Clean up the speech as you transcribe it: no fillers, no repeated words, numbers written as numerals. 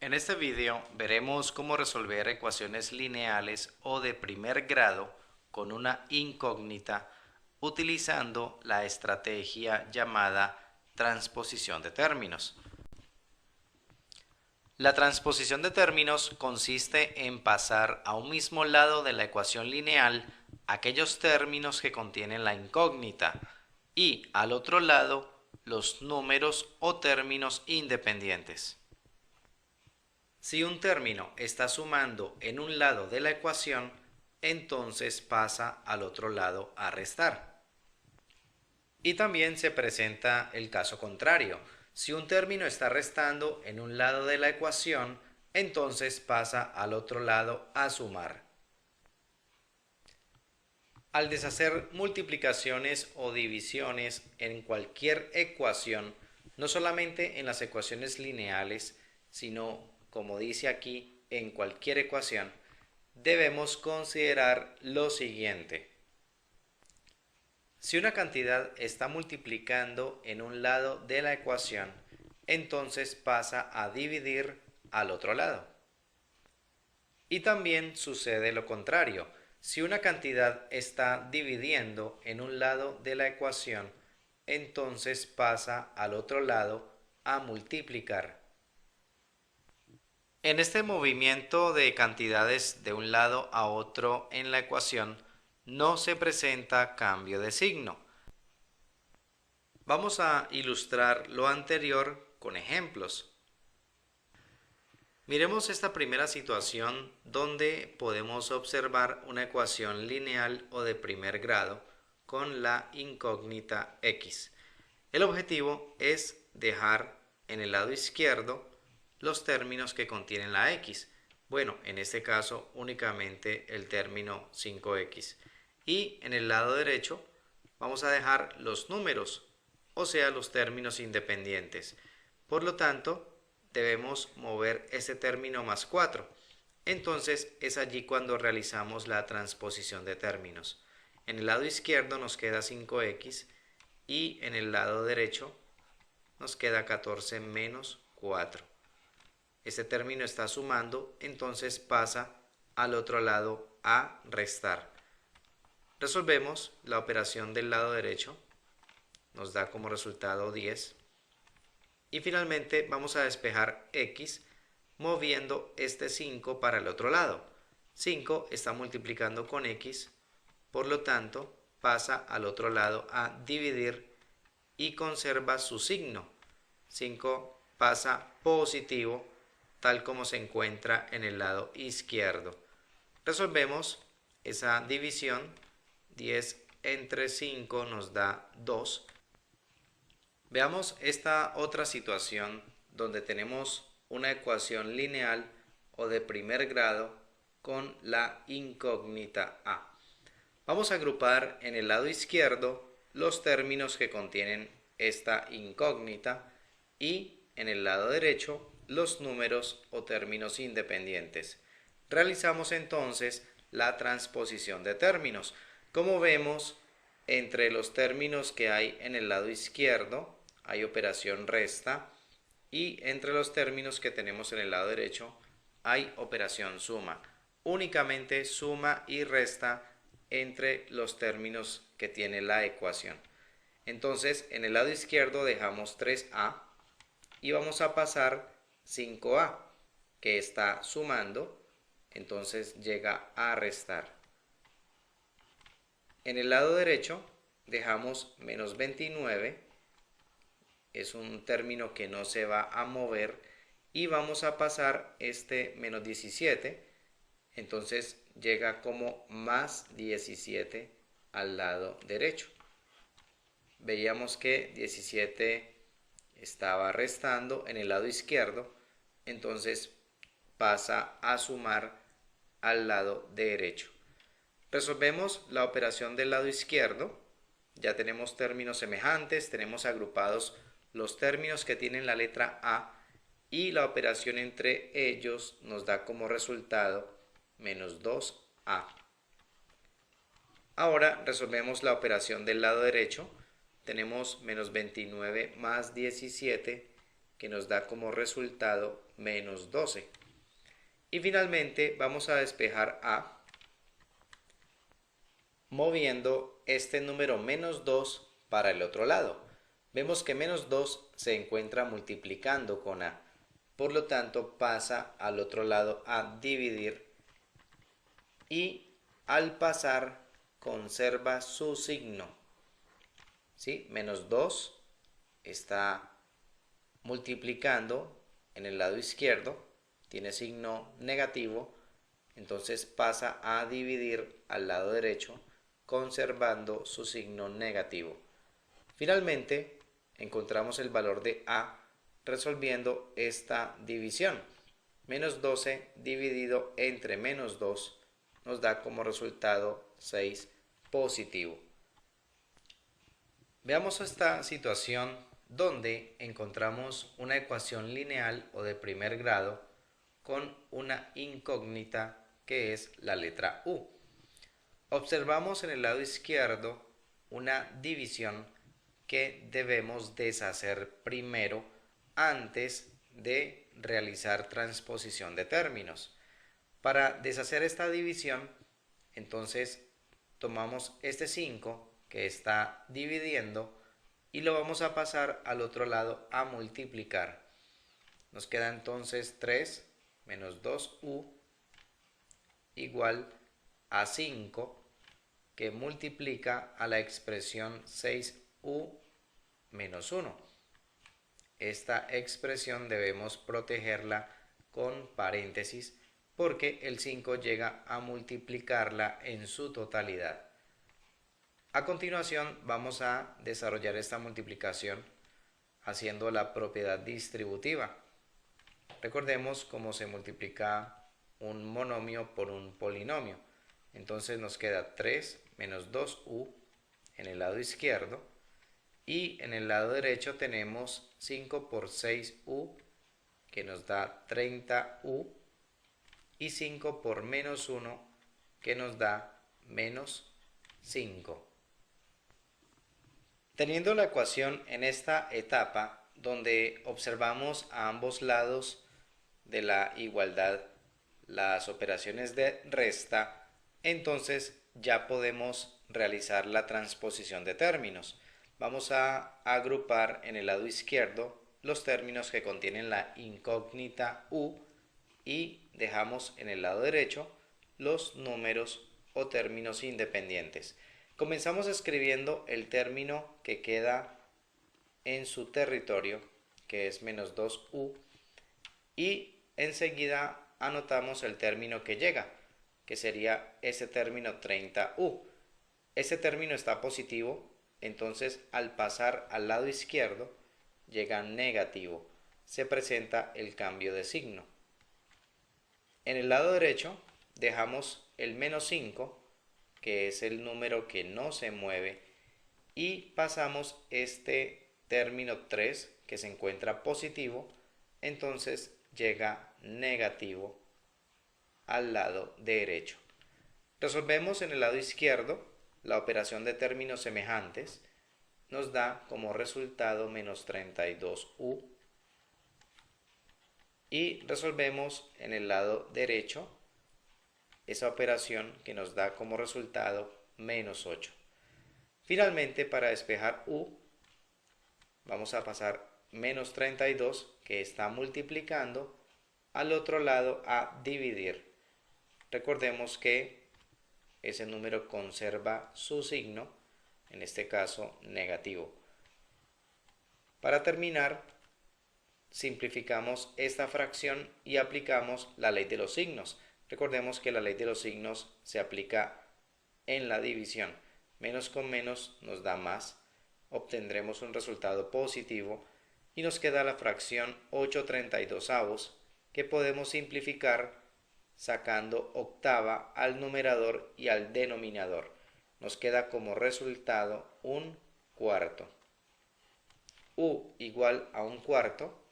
En este video veremos cómo resolver ecuaciones lineales o de primer grado con una incógnita utilizando la estrategia llamada transposición de términos. La transposición de términos consiste en pasar a un mismo lado de la ecuación lineal aquellos términos que contienen la incógnita y al otro lado los números o términos independientes. Si un término está sumando en un lado de la ecuación, entonces pasa al otro lado a restar. Y también se presenta el caso contrario. Si un término está restando en un lado de la ecuación, entonces pasa al otro lado a sumar. Al deshacer multiplicaciones o divisiones en cualquier ecuación, no solamente en las ecuaciones lineales, sino, como dice aquí, en cualquier ecuación, debemos considerar lo siguiente. Si una cantidad está multiplicando en un lado de la ecuación, entonces pasa a dividir al otro lado. Y también sucede lo contrario. Si una cantidad está dividiendo en un lado de la ecuación, entonces pasa al otro lado a multiplicar. En este movimiento de cantidades de un lado a otro en la ecuación, no se presenta cambio de signo. Vamos a ilustrar lo anterior con ejemplos. Miremos esta primera situación donde podemos observar una ecuación lineal o de primer grado con la incógnita x. El objetivo es dejar en el lado izquierdo los términos que contienen la x. Bueno, en este caso únicamente el término 5x. Y en el lado derecho vamos a dejar los números, o sea, los términos independientes. Por lo tanto, debemos mover ese término más 4. Entonces es allí cuando realizamos la transposición de términos. En el lado izquierdo nos queda 5x y en el lado derecho nos queda 14 menos 4. Este término está sumando, entonces pasa al otro lado a restar. Resolvemos la operación del lado derecho, nos da como resultado 10. Y finalmente vamos a despejar x moviendo este 5 para el otro lado. 5 está multiplicando con x, por lo tanto pasa al otro lado a dividir y conserva su signo. 5 pasa positivo tal como se encuentra en el lado izquierdo. Resolvemos esa división. 10 entre 5 nos da 2. Veamos esta otra situación donde tenemos una ecuación lineal o de primer grado con la incógnita a. Vamos a agrupar en el lado izquierdo los términos que contienen esta incógnita y en el lado derecho los números o términos independientes. Realizamos entonces la transposición de términos. Como vemos, entre los términos que hay en el lado izquierdo hay operación resta y entre los términos que tenemos en el lado derecho hay operación suma. Únicamente suma y resta entre los términos que tiene la ecuación. Entonces en el lado izquierdo dejamos 3a y vamos a pasar 5a que está sumando, entonces llega a restar. En el lado derecho dejamos menos 29, es un término que no se va a mover, y vamos a pasar este menos 17, entonces llega como más 17 al lado derecho. Veíamos que 17 estaba restando en el lado izquierdo, entonces pasa a sumar al lado derecho. Resolvemos la operación del lado izquierdo. Ya tenemos términos semejantes, tenemos agrupados los términos que tienen la letra A y la operación entre ellos nos da como resultado menos 2a. Ahora resolvemos la operación del lado derecho. Tenemos menos 29 más 17 que que nos da como resultado menos 12. Y finalmente vamos a despejar A moviendo este número menos 2 para el otro lado. Vemos que menos 2 se encuentra multiplicando con A, por lo tanto pasa al otro lado a dividir y al pasar conserva su signo. ¿Sí? Menos 2 está multiplicando en el lado izquierdo, tiene signo negativo, entonces pasa a dividir al lado derecho conservando su signo negativo. Finalmente, encontramos el valor de A resolviendo esta división. Menos 12 dividido entre menos 2 nos da como resultado 6 positivo. Veamos esta situación donde encontramos una ecuación lineal o de primer grado con una incógnita que es la letra U. Observamos en el lado izquierdo una división que debemos deshacer primero antes de realizar transposición de términos. Para deshacer esta división, entonces tomamos este 5 que está dividiendo y lo vamos a pasar al otro lado a multiplicar. Nos queda entonces 3 menos 2u igual a 5 que multiplica a la expresión 6u menos 1. Esta expresión debemos protegerla con paréntesis porque el 5 llega a multiplicarla en su totalidad. A continuación vamos a desarrollar esta multiplicación haciendo la propiedad distributiva. Recordemos cómo se multiplica un monomio por un polinomio. Entonces nos queda 3 menos 2u en el lado izquierdo y en el lado derecho tenemos 5 por 6u que nos da 30u y 5 por menos 1 que nos da menos 5. Teniendo la ecuación en esta etapa donde observamos a ambos lados de la igualdad las operaciones de resta, entonces ya podemos realizar la transposición de términos. Vamos a agrupar en el lado izquierdo los términos que contienen la incógnita u y dejamos en el lado derecho los números o términos independientes. Comenzamos escribiendo el término que queda en su territorio, que es menos 2u, y enseguida anotamos el término que llega, que sería ese término 30u. Ese término está positivo, entonces al pasar al lado izquierdo llega negativo. Se presenta el cambio de signo. En el lado derecho dejamos el menos 5, que es el número que no se mueve, y pasamos este término 3 que se encuentra positivo, entonces llega negativo al lado derecho. Resolvemos en el lado izquierdo la operación de términos semejantes, nos da como resultado menos 32u y resolvemos en el lado derecho esa operación que nos da como resultado menos 8. Finalmente, para despejar u, vamos a pasar menos 32, que está multiplicando, al otro lado a dividir. Recordemos que ese número conserva su signo, en este caso negativo. Para terminar, simplificamos esta fracción y aplicamos la ley de los signos. Recordemos que la ley de los signos se aplica en la división. Menos con menos nos da más. Obtendremos un resultado positivo y nos queda la fracción 8/32 que podemos simplificar sacando octava al numerador y al denominador. Nos queda como resultado un cuarto. U igual a un cuarto